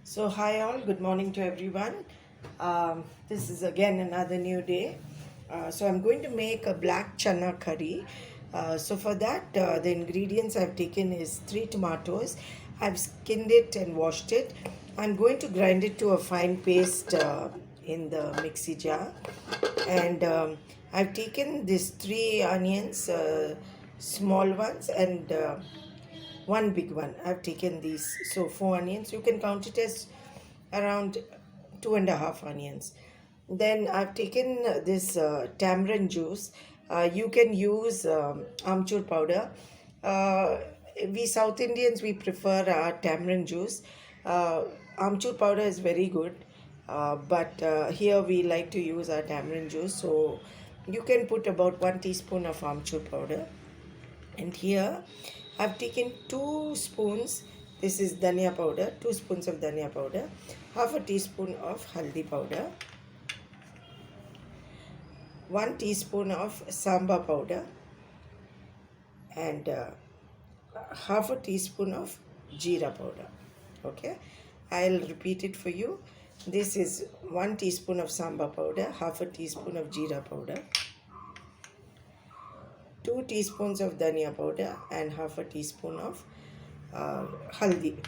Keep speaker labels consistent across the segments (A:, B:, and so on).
A: So, hi all, good morning to everyone. This is again another new day. So, I'm going to make a black chana curry. For that, the ingredients I've taken is 3 tomatoes. I've skinned it and washed it. I'm going to grind it to a fine paste in the mixie jar. And I've taken these 3 onions, small ones, and one big one. I've taken these, so 4 onions. You can count it as around 2.5 onions. Then I've taken this tamarind juice. You can use amchur powder. uh, we South Indians, we prefer tamarind juice. Amchur powder is very good, but here we like to use our tamarind juice, so you can put about 1 teaspoon of amchur powder. And here I've taken 2 spoons. This is dhania powder, 2 spoons of dhania powder, half a teaspoon of haldi powder, 1 teaspoon of samba powder, and half a teaspoon of jeera powder. Okay, I'll repeat it for you. This is 1 teaspoon of samba powder, half a teaspoon of jeera powder, 2 teaspoons of dhania powder, and half a teaspoon of haldi.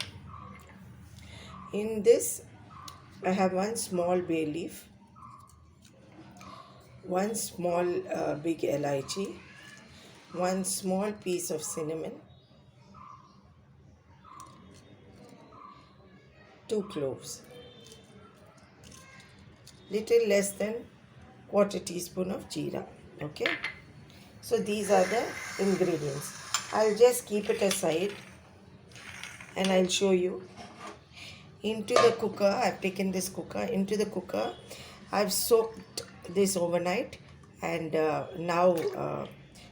A: In this, I have one small bay leaf, one small big elaichi, one small piece of cinnamon, 2 cloves, little less than quarter teaspoon of jeera. Okay, so these are the ingredients. I'll just keep it aside and I'll show you. Into the cooker, I've taken this cooker. Into the cooker, I've soaked this overnight, and now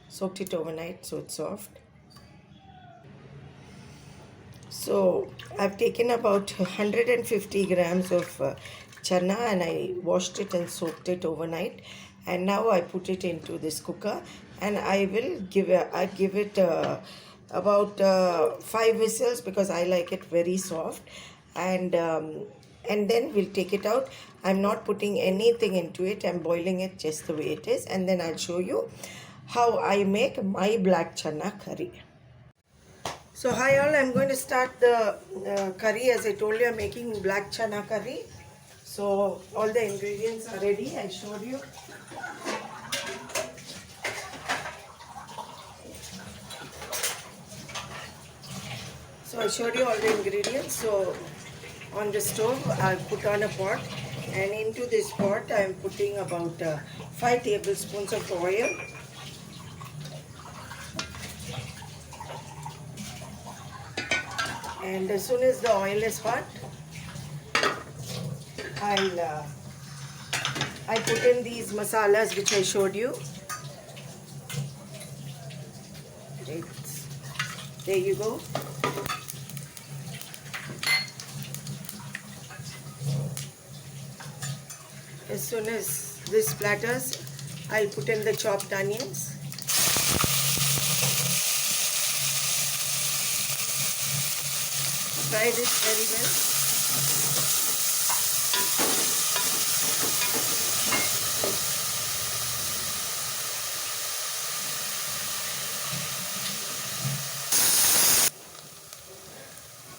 A: soaked it overnight so it's soft. So I've taken about 150 grams of chana, and I washed it and soaked it overnight, and now I put it into this cooker, and I give it about 5 whistles, because I like it very soft. And then we'll take it out. I'm not putting anything into it. I'm boiling it just the way it is, and then I'll show you how I make my black chana curry. So hi all, I'm going to start the curry. As I told you, I'm making black chana curry. So all the ingredients are ready. I showed you. So I showed you all the ingredients. So on the stove, I put on a pot, and into this pot I am putting about 5 tablespoons of oil. And as soon as the oil is hot, I put in these masalas which I showed you. There you go. As soon as this splatters, I'll put in the chopped onions. Fry this very well.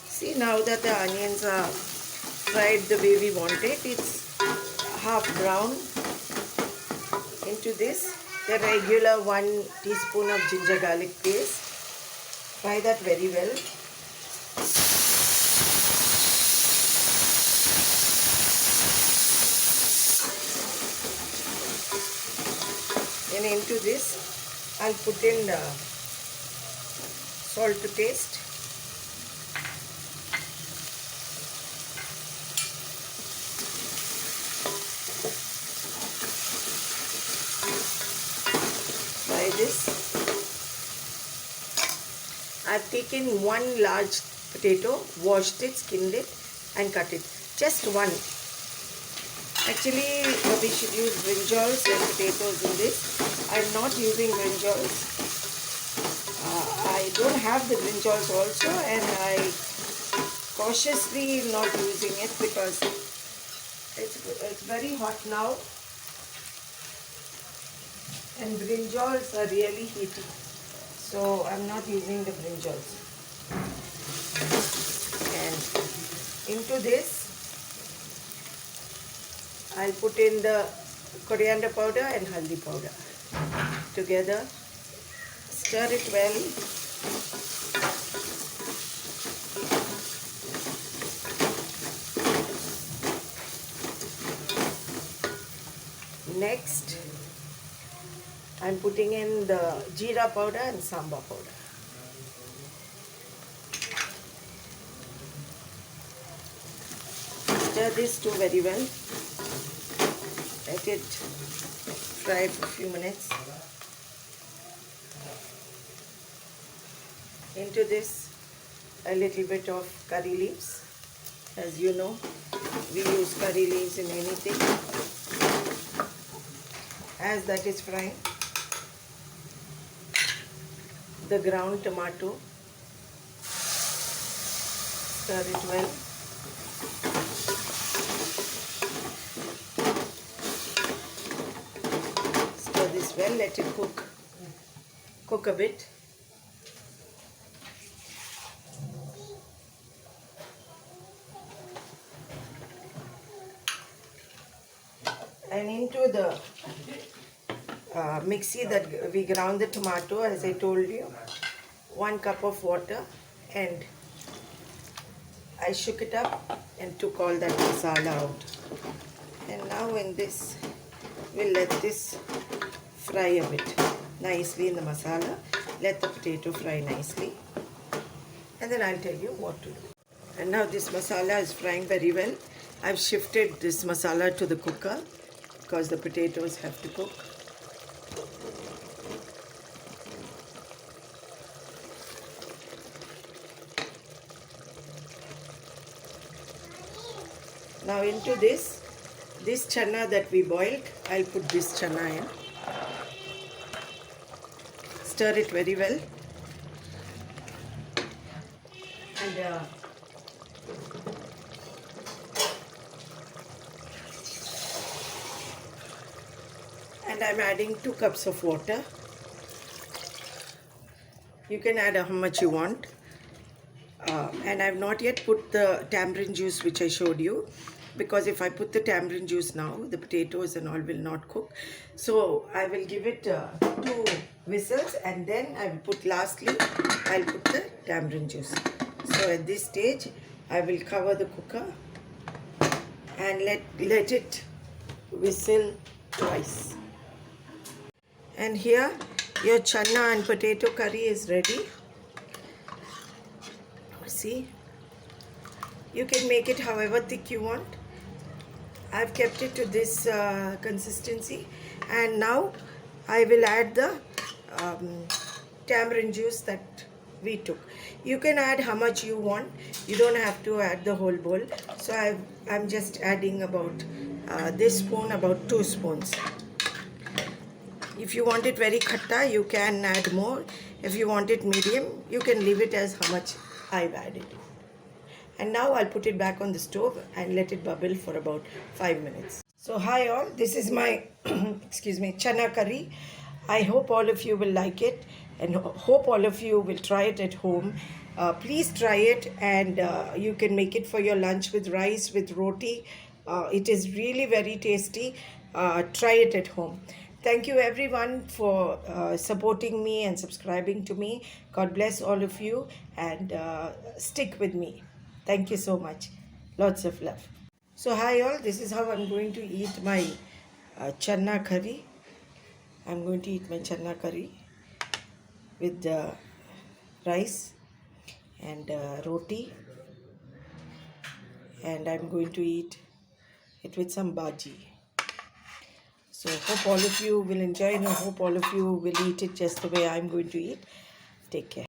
A: See, now that the onions are fried the way we want it, it's half brown. Into this, the regular 1 teaspoon of ginger garlic paste. Fry that very well. Then into this, I'll put in salt to taste. Fry this. I've taken 1 large potato, washed it, skinned it, and cut it. Just one. Actually, we should use brinjals and potatoes in this. I'm not using brinjals. I don't have the brinjals also, and cautiously not using it because it's very hot now and brinjals are really heaty. So I'm not using the brinjals. And into this, I'll put in the coriander powder and haldi powder together. Stir it well. Next, I'm putting in the jeera powder and sambar powder. Stir this too very well. Let it fry for a few minutes. Into this, a little bit of curry leaves. As you know, we use curry leaves in anything. As that is frying, the ground tomato, stir it well. Stir this well, let it cook a bit. And into the mixie that we ground the tomato, as I told you, 1 cup of water, and I shook it up and took all that masala out. And now in this, we'll let this fry a bit nicely in the masala. Let the potato fry nicely, and then I'll tell you what to do. And now this masala is frying very well. I've shifted this masala to the cooker because the potatoes have to cook. Now into this chana that we boiled, I'll put this chana in. Stir it very well. And I'm adding 2 cups of water. You can add how much you want. And I've not yet put the tamarind juice which I showed you, because if I put the tamarind juice now, the potatoes and all will not cook. So I will give it 2 whistles, and then I will put lastly, I'll put the tamarind juice. So at this stage, I will cover the cooker and let it whistle twice. And here your chana and potato curry is ready. See, you can make it however thick you want. I've kept it to this consistency, and now I will add the tamarind juice that we took. You can add how much you want. You don't have to add the whole bowl. So I'm just adding about this spoon, about 2 spoons. If you want it very khatta, you can add more. If you want it medium, you can leave it as how much I've added. And now I'll put it back on the stove and let it bubble for about 5 minutes. So hi all, this is my excuse me, chana curry. I hope all of you will like it, and hope all of you will try it at home. Please try it, and you can make it for your lunch with rice, with roti. It is really very tasty. Try it at home. Thank you everyone for supporting me and subscribing to me. God bless all of you, and stick with me. Thank you so much. Lots of love. So hi all, this is how I'm going to eat my chana curry. I'm going to eat my chana curry with rice and roti, and I'm going to eat it with some bhaji. So hope all of you will enjoy, and I hope all of you will eat it just the way I'm going to eat. Take care.